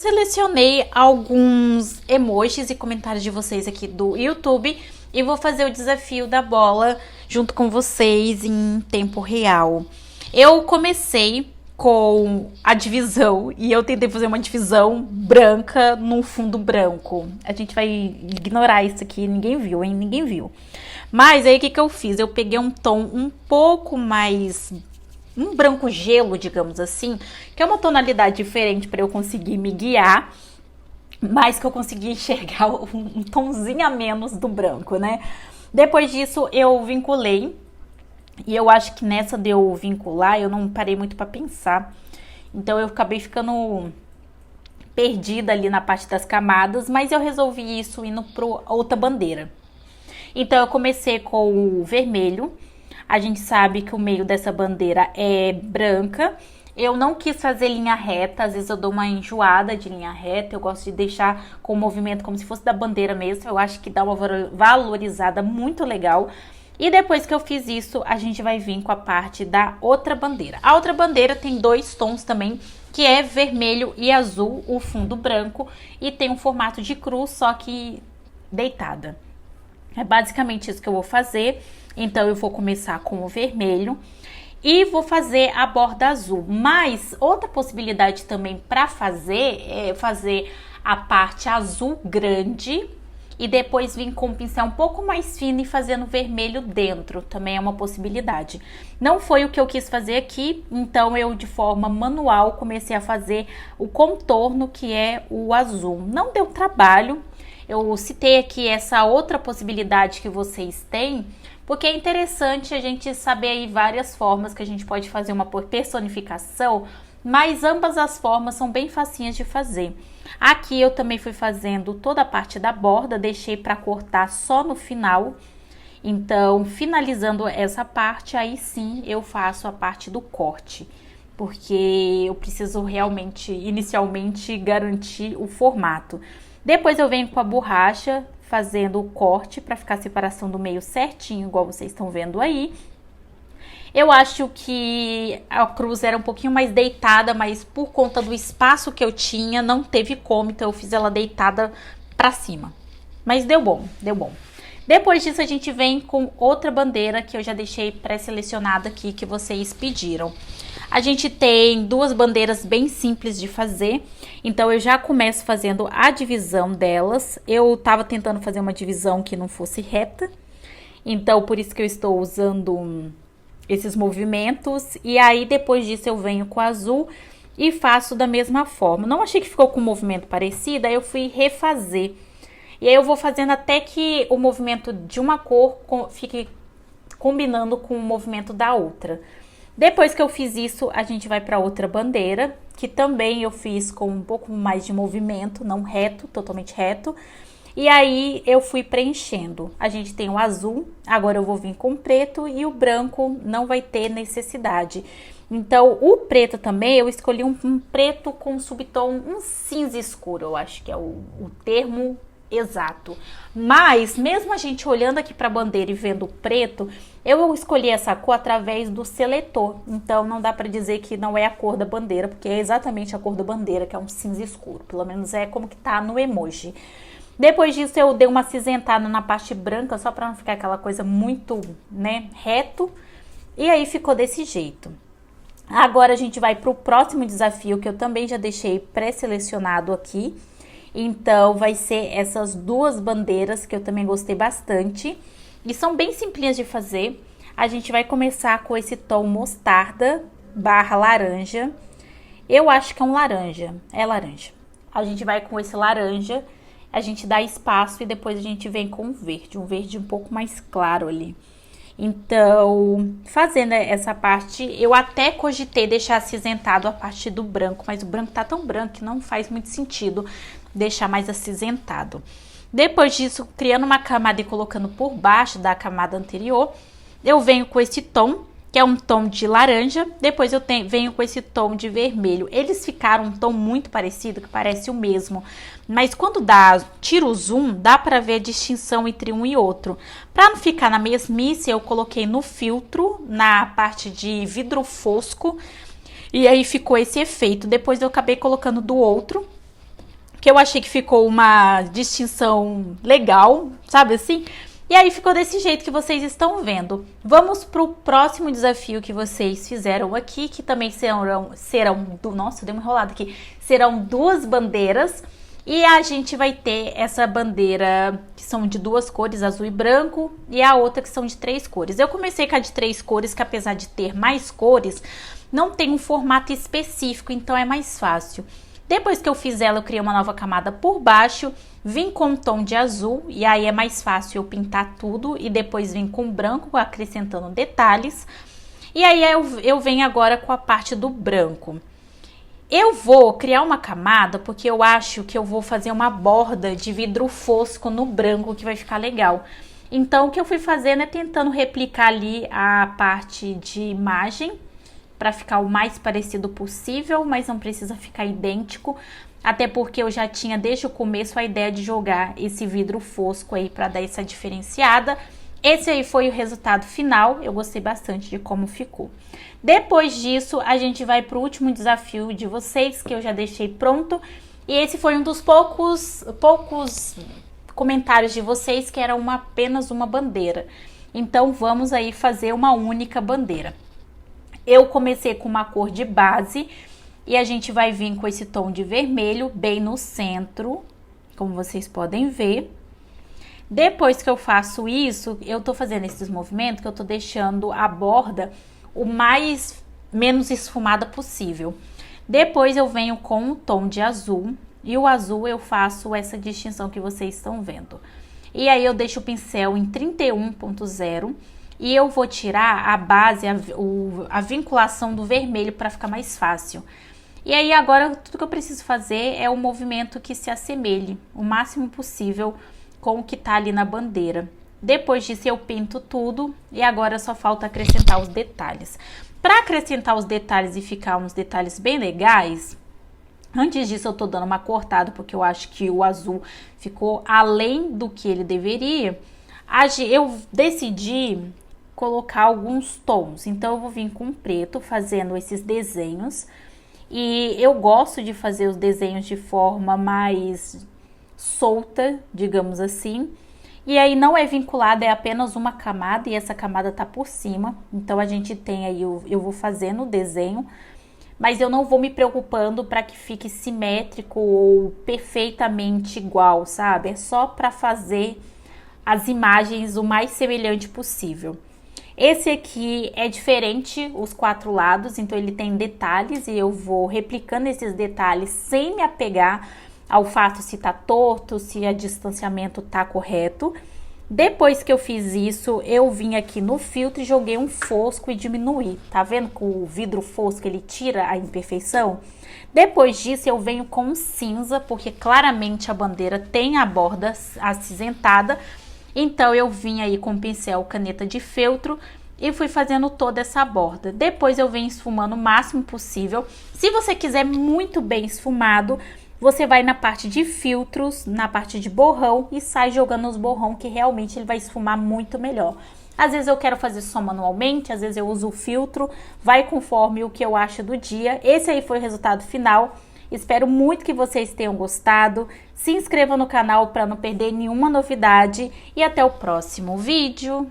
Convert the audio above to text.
Selecionei alguns emojis e comentários de vocês aqui do YouTube e vou fazer o desafio da bola junto com vocês em tempo real. Eu comecei com a divisão e eu tentei fazer uma divisão branca num fundo branco. A gente vai ignorar isso aqui, ninguém viu, hein? Ninguém viu. Mas aí o que eu fiz? Eu peguei um tom um pouco mais um branco gelo, digamos assim, que é uma tonalidade diferente para eu conseguir me guiar, mas que eu consegui enxergar um tomzinho a menos do branco, né? Depois disso eu vinculei, e eu acho que nessa de eu vincular eu não parei muito para pensar, então eu acabei ficando perdida ali na parte das camadas, mas eu resolvi isso indo para outra bandeira. Então eu comecei com o vermelho. A gente sabe que o meio dessa bandeira é branca. Eu não quis fazer linha reta, às vezes eu dou uma enjoada de linha reta. Eu gosto de deixar com o movimento como se fosse da bandeira mesmo. Eu acho que dá uma valorizada muito legal. E depois que eu fiz isso, a gente vai vir com a parte da outra bandeira. A outra bandeira tem dois tons também, que é vermelho e azul, o fundo branco. E tem um formato de cruz, só que deitada. É basicamente isso que eu vou fazer. Então eu vou começar com o vermelho e vou fazer a borda azul. Mas outra possibilidade também para fazer é fazer a parte azul grande e depois vir com um pincel um pouco mais fino e fazendo vermelho dentro. Também é uma possibilidade. Não foi o que eu quis fazer aqui, então eu de forma manual comecei a fazer o contorno, que é o azul. Não deu trabalho. Eu citei aqui essa outra possibilidade que vocês têm, porque é interessante a gente saber aí várias formas que a gente pode fazer uma personificação, mas ambas as formas são bem facinhas de fazer. Aqui eu também fui fazendo toda a parte da borda, deixei para cortar só no final. Então, finalizando essa parte, aí sim eu faço a parte do corte, porque eu preciso realmente, inicialmente, garantir o formato. Depois eu venho com a borracha fazendo o corte para ficar a separação do meio certinho, igual vocês estão vendo aí. Eu acho que a cruz era um pouquinho mais deitada, mas por conta do espaço que eu tinha, não teve como, então eu fiz ela deitada para cima. Mas deu bom, deu bom. Depois disso a gente vem com outra bandeira que eu já deixei pré-selecionada aqui, que vocês pediram. A gente tem duas bandeiras bem simples de fazer, então eu já começo fazendo a divisão delas. Eu tava tentando fazer uma divisão que não fosse reta, então por isso que eu estou usando esses movimentos. E aí depois disso eu venho com o azul e faço da mesma forma. Não achei que ficou com um movimento parecido, aí eu fui refazer. E aí eu vou fazendo até que o movimento de uma cor fique combinando com o movimento da outra. Depois que eu fiz isso, a gente vai para outra bandeira, que também eu fiz com um pouco mais de movimento, não reto, totalmente reto. E aí eu fui preenchendo. A gente tem o azul, agora eu vou vir com o preto, e o branco não vai ter necessidade. Então, o preto também, eu escolhi um preto com subtom, um cinza escuro, eu acho que é o termo exato. Mas mesmo a gente olhando aqui para a bandeira e vendo o preto, eu escolhi essa cor através do seletor. Então não dá para dizer que não é a cor da bandeira, porque é exatamente a cor da bandeira, que é um cinza escuro. Pelo menos é como que tá no emoji. Depois disso eu dei uma acinzentada na parte branca, só para não ficar aquela coisa muito, né, reto. E aí ficou desse jeito. Agora a gente vai para o próximo desafio, que eu também já deixei pré-selecionado aqui. Então vai ser essas duas bandeiras que eu também gostei bastante e são bem simplinhas de fazer. A gente vai começar com esse tom mostarda barra laranja. Eu acho que é um laranja, é laranja. A gente vai com esse laranja, a gente dá espaço e depois a gente vem com um verde um pouco mais claro ali. Então, fazendo essa parte, eu até cogitei deixar acinzentado a parte do branco, mas o branco tá tão branco que não faz muito sentido deixar mais acinzentado. Depois disso, criando uma camada e colocando por baixo da camada anterior, eu venho com esse tom, que é um tom de laranja. Depois eu venho com esse tom de vermelho. Eles ficaram um tom muito parecido, que parece o mesmo. Mas quando tira o zoom, dá para ver a distinção entre um e outro. Para não ficar na mesmice, eu coloquei no filtro, na parte de vidro fosco. E aí ficou esse efeito. Depois eu acabei colocando do outro, porque eu achei que ficou uma distinção legal, sabe assim? E aí ficou desse jeito que vocês estão vendo. Vamos pro próximo desafio que vocês fizeram aqui, que também nossa, deu uma enrolada aqui. Serão 2 bandeiras. E a gente vai ter essa bandeira que são de 2 cores, azul e branco, e a outra que são de 3 cores. Eu comecei com a de 3 cores, que apesar de ter mais cores, não tem um formato específico, então é mais fácil. Depois que eu fiz ela, eu criei uma nova camada por baixo, vim com um tom de azul, e aí é mais fácil eu pintar tudo, e depois vim com branco, acrescentando detalhes. E aí eu venho agora com a parte do branco. Eu vou criar uma camada porque eu acho que eu vou fazer uma borda de vidro fosco no branco que vai ficar legal. Então, o que eu fui fazendo é tentando replicar ali a parte de imagem para ficar o mais parecido possível, mas não precisa ficar idêntico. Até porque eu já tinha desde o começo a ideia de jogar esse vidro fosco aí para dar essa diferenciada. Esse aí foi o resultado final, eu gostei bastante de como ficou. Depois disso, a gente vai para o último desafio de vocês, que eu já deixei pronto. E esse foi um dos poucos comentários de vocês, que era apenas uma bandeira. Então, vamos aí fazer uma única bandeira. Eu comecei com uma cor de base, e a gente vai vir com esse tom de vermelho bem no centro, como vocês podem ver. Depois que eu faço isso, eu tô fazendo esses movimentos que eu tô deixando a borda o menos esfumada possível. Depois eu venho com o tom de azul, e o azul eu faço essa distinção que vocês estão vendo. E aí eu deixo o pincel em 31.0 e eu vou tirar a base, a vinculação do vermelho para ficar mais fácil. E aí agora tudo que eu preciso fazer é um movimento que se assemelhe o máximo possível com o que tá ali na bandeira. Depois disso eu pinto tudo e agora só falta acrescentar os detalhes. Para acrescentar os detalhes e ficar uns detalhes bem legais, antes disso eu tô dando uma cortada porque eu acho que o azul ficou além do que ele deveria. Eu decidi colocar alguns tons, então eu vou vir com preto fazendo esses desenhos. E eu gosto de fazer os desenhos de forma mais solta, digamos assim. E aí não é vinculada, é apenas uma camada e essa camada tá por cima. Então a gente tem aí, eu vou fazendo o desenho, mas eu não vou me preocupando para que fique simétrico ou perfeitamente igual, sabe? É só para fazer as imagens o mais semelhante possível. Esse aqui é diferente, os 4 lados, então ele tem detalhes e eu vou replicando esses detalhes sem me apegar ao fato se tá torto, se o distanciamento tá correto. Depois que eu fiz isso, eu vim aqui no filtro e joguei um fosco e diminuí. Tá vendo que o vidro fosco ele tira a imperfeição? Depois disso eu venho com cinza, porque claramente a bandeira tem a borda acinzentada. Então eu vim aí com pincel, caneta de feltro e fui fazendo toda essa borda. Depois eu venho esfumando o máximo possível. Se você quiser muito bem esfumado, você vai na parte de filtros, na parte de borrão e sai jogando os borrão que realmente ele vai esfumar muito melhor. Às vezes eu quero fazer só manualmente, às vezes eu uso o filtro, vai conforme o que eu acho do dia. Esse aí foi o resultado final. Espero muito que vocês tenham gostado. Se inscreva no canal para não perder nenhuma novidade e até o próximo vídeo.